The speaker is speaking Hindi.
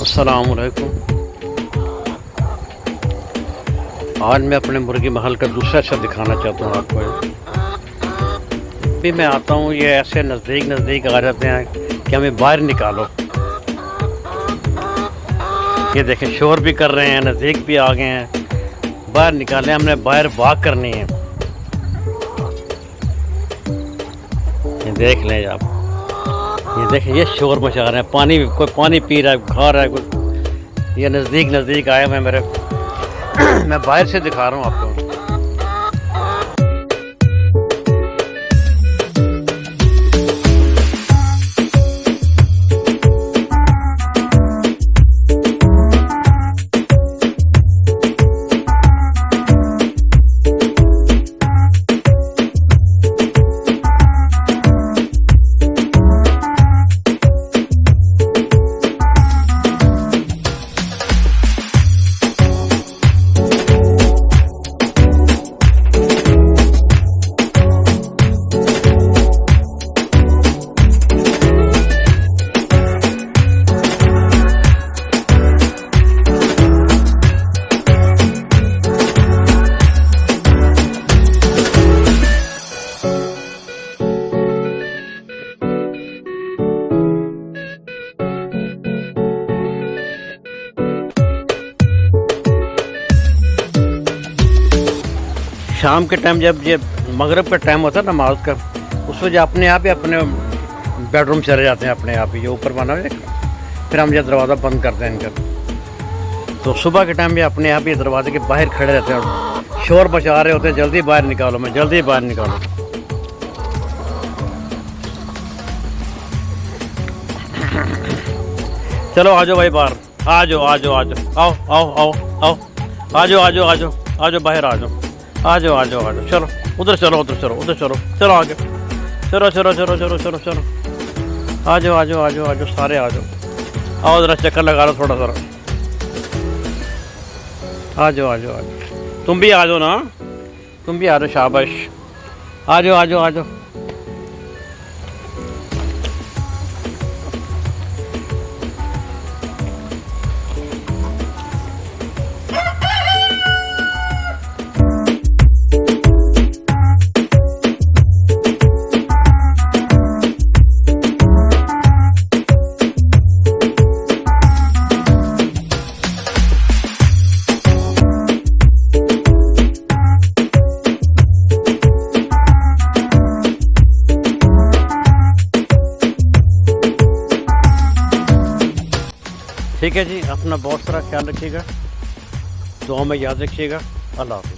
अस्सलाम वालेकुम। आज मैं अपने मुर्गी महल का दूसरा हिस्सा दिखाना चाहता हूँ आपको। भी मैं आता हूँ, ये ऐसे नज़दीक आ जाते हैं कि हमें बाहर निकालो। ये देखें, शोर भी कर रहे हैं, नज़दीक भी आ गए हैं। बाहर निकालें, हमने बाहर वाक करनी है। ये देख लें आप, ये देखें, ये शोर मचा रहे हैं, कोई पानी पी रहा है, खा रहा है कोई। ये नज़दीक आए हुए मेरे मैं बाहर से दिखा रहा हूँ आपको। शाम के टाइम जब ये मगरिब का टाइम होता है नमाज का, उस वजह अपने आप ही अपने बेडरूम चले जाते हैं अपने आप ही, जो ऊपर बना है। फिर हम ये दरवाज़ा बंद करते हैं इनका। तो सुबह के टाइम ये अपने आप ही दरवाजे के बाहर खड़े रहते हैं और शोर मचा रहे होते हैं, जल्दी बाहर निकालो, मैं जल्दी बाहर निकालो। चलो आ जाओ भाई बाहर, आ जाओ आओ बाहर आ जाओ, चलो उधर चलो चलो आगे, चलो आ जाओ सारे आ जाओ। आओ ज़रा चक्कर लगा लो थोड़ा सा। आ जाओ तुम भी आ जाओ ना, तुम भी आ जाओ, शाबाश, आ जाओ। ठीक है जी, अपना बहुत सारा ख्याल रखिएगा, दुआ में याद रखिएगा। अल्लाह हाफ़िज़।